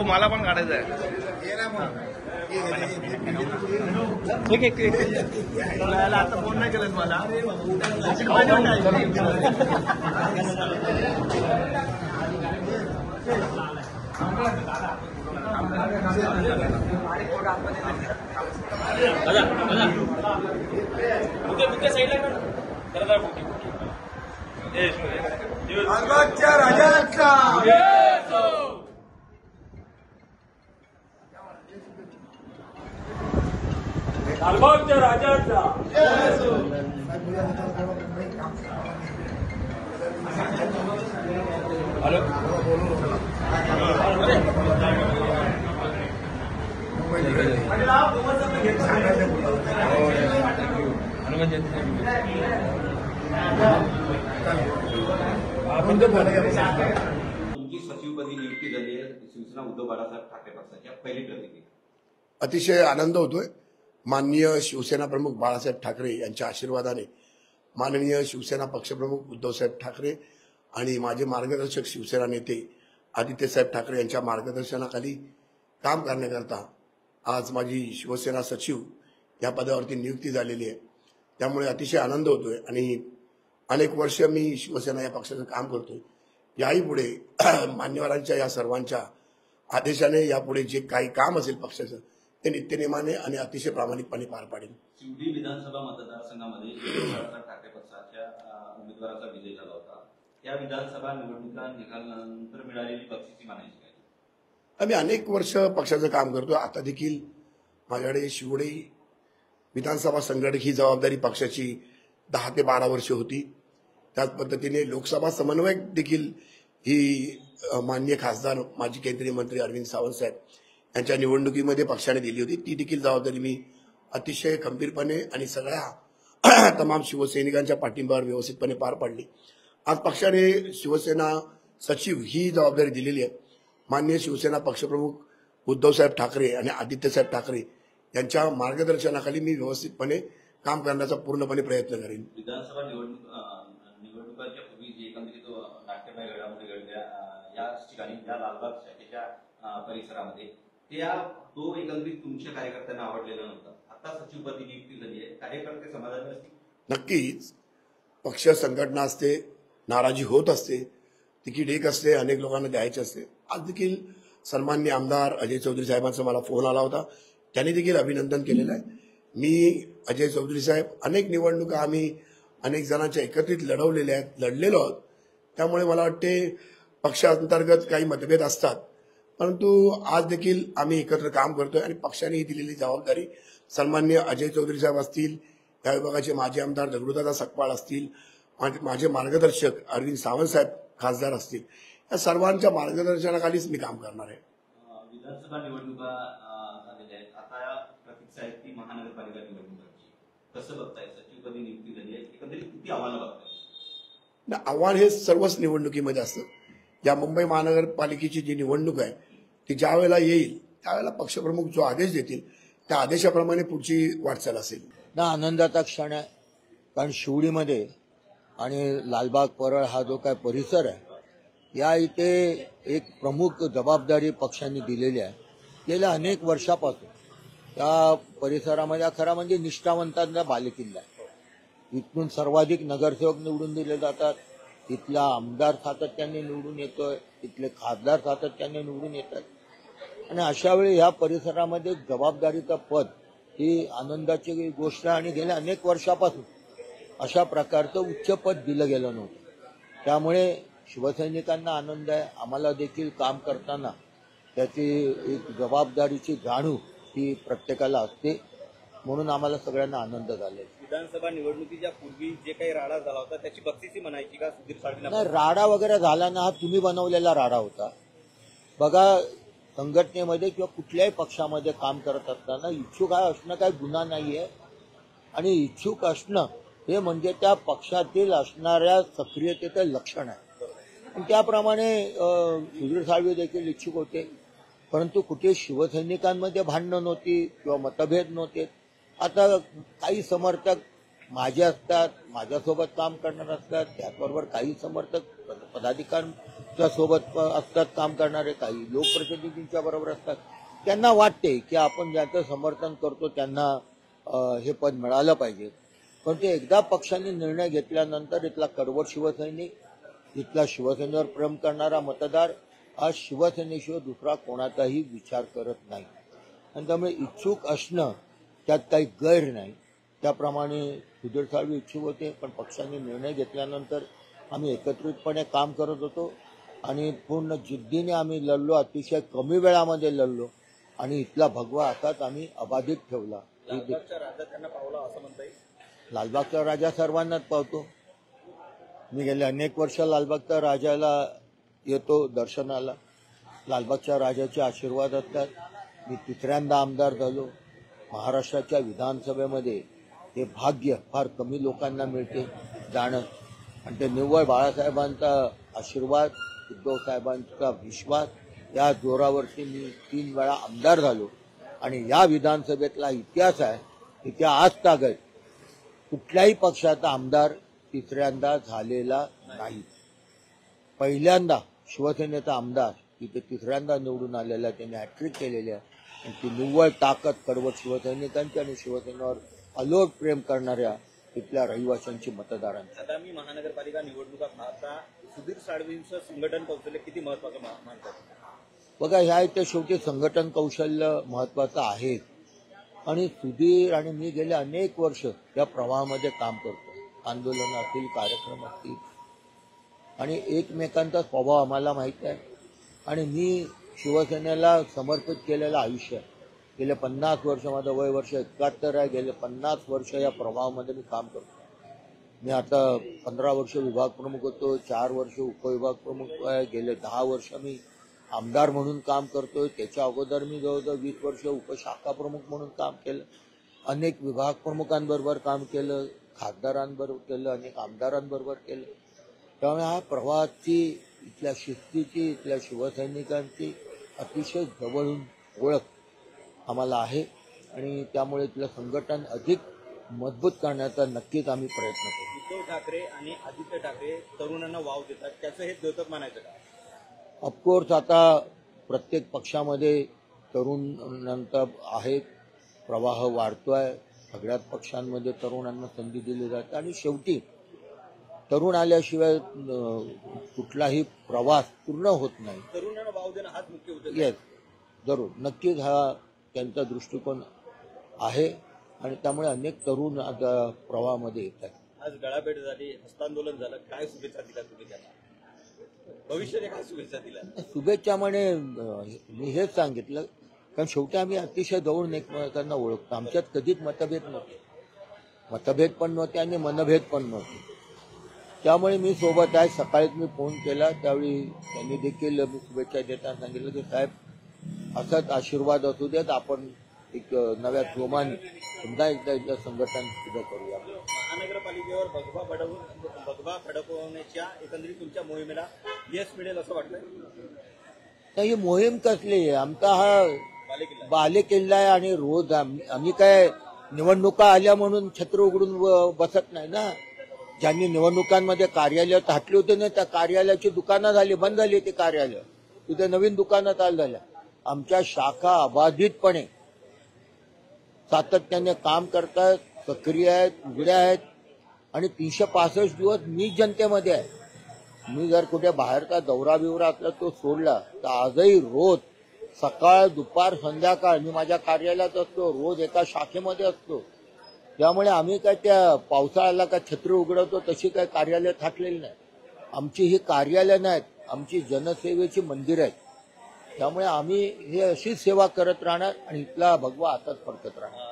मला पण काढायचं आहे. आता फोन नाही केलं मला. लालबागच्या राजाचा लालबागच्या राजाचा तुमची सचिवपदी नियुक्ती झाली आहे शिवसेना उद्धव बाळासाहेब ठाकरे पक्षाच्या पहिली प्रतिक्रिया. अतिशय आनंद होतोय. माननीय शिवसेना प्रमुख बाळासाहेब ठाकरे यांच्या आशीर्वादाने माननीय शिवसेना पक्षप्रमुख उद्धवसाहेब ठाकरे आणि माझे मार्गदर्शक शिवसेना नेते आदित्यसाहेब ठाकरे यांच्या मार्गदर्शनाखाली काम करण्याकरता आज माझी शिवसेना सचिव या पदावरती नियुक्ती झालेली आहे. त्यामुळे अतिशय आनंद होतोय आणि अनेक वर्ष मी शिवसेना या पक्षाचं काम करतोय. याही पुढे मान्यवरांच्या या सर्वांच्या आदेशाने यापुढे जे काही काम असेल पक्षाचं ते नित्यनेमाने आणि अतिशय प्रामाणिकपणे पार पाडेल. शिवडी विधानसभा मतदारसंघामध्ये बाळासाहेब ठाकरे पक्षाच्या उमेदवाराचा विजय झाला होता. या विधानसभा निवडणुका निकालानंतर मिळालेली बक्षिसी मानायची काय? आम्ही अनेक वर्ष पक्षाचं काम करतोय. आता देखील माझ्याकडे शिवडी विधानसभा संघटक ही जबाबदारी पक्षाची 10 ते 12 वर्ष होती. त्याच पद्धतीने लोकसभा समन्वयक देखील ही माननीय खासदार माजी केंद्रीय मंत्री अरविंद सावंत साहेब यांच्या निवडणुकीमध्ये पक्षाने दिली होती. ती देखील जबाबदारी मी अतिशय खंबीरपणे आणि सगळ्या तमाम शिवसैनिकांच्या पाठिंब्यावर व्यवस्थितपणे पार पाडली. आज पक्षाने शिवसेना सचिव ही जबाबदारी दिलेली आहे. माननीय शिवसेना पक्षप्रमुख उद्धवसाहेब ठाकरे आणि आदित्यसाहेब ठाकरे यांच्या मार्गदर्शनाखाली मी व्यवस्थितपणे काम करण्याचा पूर्णपणे प्रयत्न करेन. विधानसभा निवडणुकांच्या पूर्वी जे एकंदरीत नाट्यमय घडामोडी घडल्या या ठिकाणी या लालबाग शाखेच्या परिसरामध्ये तो एकंदरीत तुमच्या कार्यकर्त्यांना आवडलेला नव्हता. आता सचिवपदी नियुक्ती झाली आहे. कार्यकर्ते समाधानी असतील? नक्कीच. पक्ष संघटना असते, नाराजी होत असते, तिकीट एक असते, अनेक लोकांना द्यायचे असते. आज देखील सन्माननीय आमदार अजय चौधरी साहेबांचा मला फोन आला होता. त्यांनी देखील अभिनंदन केलेलं आहे. मी अजय चौधरी साहेब अनेक निवडणुका आम्ही अनेक जणांच्या एकत्रित लढलेलो आहोत. त्यामुळे मला वाटते पक्षांतर्गत काही मतभेद असतात, परंतु आज देखील आम्ही एकत्र काम करतोय आणि पक्षाने दिलेली जबाबदारी सन्माननीय अजय चौधरी साहेब असतील, या विभागाचे माजी आमदार दगडूदादा सकपाळ असतील, माझे मार्गदर्शक अरविंद सावंत साहेब खासदार असतील, या सर्वांच्या मार्गदर्शनाखालीच मी काम करणार आहे. विधानसभा निवडणुका झालेल्या आहेत. आता प्रतीक्षा आहेत ती महानगरपालिका निवडणुकांची. कसं बघताय? सचिवपदी नियुक्ती झाली आहे. एकंदरीत किती आव्हानं बघताय? आव्हान हे सर्वच निवडणुकीमध्ये असतं. या मुंबई महानगरपालिकेची जी निवडणूक आहे ती ज्या वेळेला येईल त्यावेळेला पक्षप्रमुख जो आदेश देतील त्या आदेशाप्रमाणे पुढची वाटचाल असेल. आनंदाचा क्षण आहे. कारण शिवडीमध्ये आणि लालबाग परळ हा जो काय परिसर आहे या इथे एक प्रमुख जबाबदारी पक्षाने दिलेली आहे. गेल्या अनेक वर्षापासून त्या परिसरामध्ये खरा म्हणजे निष्ठावंतांचा बालेकिल्ला आहे. इथून सर्वाधिक नगरसेवक निवडून दिले जातात. इथला आमदार सातत्याने निवडून येतोय, इथले खासदार सातत्याने निवडून येतात. आणि अशा वेळी ह्या परिसरामध्ये जबाबदारीचं पद ही आनंदाची गोष्ट आहे. आणि गेल्या अनेक वर्षापासून अशा प्रकारचं उच्च पद दिलं गेलं नव्हतं. त्यामुळे शिवसैनिकांना आनंद आहे. आम्हाला देखील काम करताना त्याची एक जबाबदारीची जाणीव ही प्रत्येकाला असते, म्हणून आम्हाला सगळ्यांना आनंद झाला. विधानसभा निवडणुकीच्या पूर्वी जे काही राडा झाला होता त्याची बक्षिसी म्हणायची का सुधीर साळवींना? नाही, राडा वगैरे झाला ना, हा तुम्ही बनवलेला राडा होता. बघा, संघटनेमध्ये किंवा कुठल्याही पक्षामध्ये काम करत असताना इच्छुक असणं काही गुन्हा नाहीये. आणि इच्छुक असणं हे म्हणजे त्या पक्षातील असणाऱ्या सक्रियतेचं लक्षण आहे. आणि त्याप्रमाणे सुधीर साळवे देखील इच्छुक होते, परंतु कुठे शिवसैनिकांमध्ये भांडणं नव्हती किंवा मतभेद नव्हते. आता काही समर्थक माझे असतात, माझ्यासोबत काम करणार असतात, त्याचबरोबर काही समर्थक पदाधिकाऱ्यांच्या सोबत असतात काम करणारे, काही लोकप्रतिनिधींच्या बरोबर असतात. त्यांना वाटते की आपण ज्याचं समर्थन करतो त्यांना हे पद मिळालं पाहिजे. पण ते एकदा पक्षाने निर्णय घेतल्यानंतर इथला कडवट शिवसैनिक, इथला शिवसेनेवर प्रेम करणारा मतदार आज शिवसेनेशिवाय दुसरा कोणाचाही विचार करत नाही. आणि त्यामुळे इच्छुक असणं त्यात काही गैर नाही. त्याप्रमाणे सुधीर साळवे इच्छुक होते, पण पक्षाने निर्णय घेतल्यानंतर आम्ही एकत्रितपणे काम करत होतो आणि पूर्ण जिद्दीने आम्ही लढलो, अतिशय कमी वेळामध्ये लढलो आणि इथला भगवा असाच आम्ही अबाधित ठेवला. लालबागचा राजा त्यांना पावला असं म्हणता येईल. लालबागचा राजा सर्वांनाच पावतो. मी गेले अनेक वर्ष लालबागच्या राजाला येतो दर्शनाला. लालबागच्या राजाचे आशीर्वाद असतात. मी तिसऱ्यांदा आमदार झालो. महाराष्ट्राच्या विधानसभेमध्ये हे भाग्य फार कमी लोकांना मिळते जाणं, आणि ते निव्वळ बाळासाहेबांचा आशीर्वाद, उद्धव साहेबांचा विश्वास या जोरावरती मी 3 वेळा आमदार झालो. आणि या विधानसभेतला इतिहास आहे की त्या आज तागत कुठल्याही पक्षाचा आमदार तिसऱ्यांदा झालेला नाही. पहिल्यांदा शिवसेनेचा आमदार तिथे तिसऱ्यांदा निवडून आलेला, त्यांनी हॅट्रिक केलेली आहे. आणि ती निव्वळ ताकद कडवट शिवसैनिकांची आणि शिवसेनेवर अलोट प्रेम करणाऱ्या तिथल्या रहिवाशांची, मतदारांची. आगामी महानगरपालिका निवडणुका पाहता सुधीर साळवेंचं संघटन कौशल्य किती महत्वाचं मानतात? बघा, ह्या इथे शेवटी संघटन कौशल्य महत्वाचं आहे. आणि सुधीर आणि मी गेले अनेक वर्ष या प्रवाहामध्ये काम करतो. आंदोलन असतील, कार्यक्रम असतील, आणि एकमेकांचा स्वभाव आम्हाला माहिती आहे. आणि मी शिवसेनेला समर्पित केलेलं आयुष्य गेले 50 वर्ष, माझं वय वर्ष 71 आहे. गेले 50 वर्ष या प्रवाहामध्ये मी काम करतो. मी आता 15 वर्ष विभाग प्रमुख होतो, 4 वर्ष उपविभाग प्रमुख आहे. गेले 10 वर्ष मी आमदार म्हणून काम करतोय. त्याच्या अगोदर मी जवळजवळ 20 वर्ष उपशाखा प्रमुख म्हणून काम केलं. अनेक विभाग प्रमुखांबरोबर काम केलं, खासदारांबरोबर केलं, अनेक आमदारांबरोबर केलं. त्यामुळे हा प्रवाहाची, इथल्या शिस्तीची, इथल्या शिवसैनिकांची अतिशय जवळून ओळख आम्हाला आहे. आणि त्यामुळे इथलं संघटन अधिक मजबूत करण्याचा नक्कीच आम्ही प्रयत्न करू. उद्धव ठाकरे आणि आदित्य ठाकरे तरुणांना वाव देतात, त्याचं हे द्योतक मानायचं का? ऑफकोर्स आता प्रत्येक पक्षामध्ये तरुणांचा आहे, प्रवाह वाढतोय. सगळ्याच पक्षांमध्ये तरुणांना संधी दिली जाते. आणि शेवटी तरुण आल्याशिवाय कुठलाही प्रवास पूर्ण होत नाही. तरुणांना वाव देणं हाच मुख्य उद्देश. येस, जरूर, नक्कीच हा त्यांचा दृष्टिकोन आहे. आणि त्यामुळे अनेक तरुण आता प्रवाहामध्ये येत आहेत. आज गळाभेट झाली, हस्तांदोलन झालं, काय शुभेच्छा दिल्या तुम्ही त्यांना? भविष्याने काय शुभेच्छा दिल्या? शुभेच्छा म्हणे मी हेच सांगितलं, कारण शेवटी आम्ही अतिशय जवळून एकमेकांना ओळखतो. आमच्यात कधीच मतभेद पण नव्हते आणि मनभेद पण नव्हते. त्यामुळे मी सोबत आहे. सकाळीच मी फोन केला, त्यावेळी त्यांनी देखील मी शुभेच्छा देताना सांगितलं की साहेब असाच आशीर्वाद असू देत, आपण एक नव्या जोमाने पुन्हा एकदा इथलं संघटन सुद्धा करूया. महानगरपालिकेवर भगवा फडकवण्याच्या एकंदरीत तुमच्या मोहिमेला यश मिळेल असं वाटतंय? नाही, ही मोहीम कसली आहे? आमचा हा बालेकिल्ला बालेकिल्ला आहे. आणि रोज आम्ही काय निवडणुका आल्या म्हणून छत्र उघडून बसत नाही ना. ज्यांनी निवडणुकांमध्ये कार्यालय थाटली होती ना, त्या कार्यालयाची दुकानं झाली, बंद झाली ती कार्यालय, तिथे नवीन दुकानं चालू झाल्या. आमच्या शाखा अबाधितपणे सातत्याने काम करतात, सक्रिय आहेत, उघड्या आहेत. आणि 365 दिवस मी जनतेमध्ये आहे. मी जर कुठे बाहेरचा दौरा बिवरा असला तो सोडला तर आजही रोज सकाळ, दुपार, संध्याकाळ मी माझ्या कार्यालयात असतो. रोज एका शाखेमध्ये असतो. त्यामुळे आम्ही काय त्या पावसाळ्याला काय छत्री उघडवतो तशी काय कार्यालय थाटलेली नाही. आमची ही कार्यालय नाहीत, आमची जनसेवेची मंदिरं आहेत. त्यामुळे आम्ही हे अशीच सेवा करत राहणार आणि इथला भगवा हातात फडकत राहणार.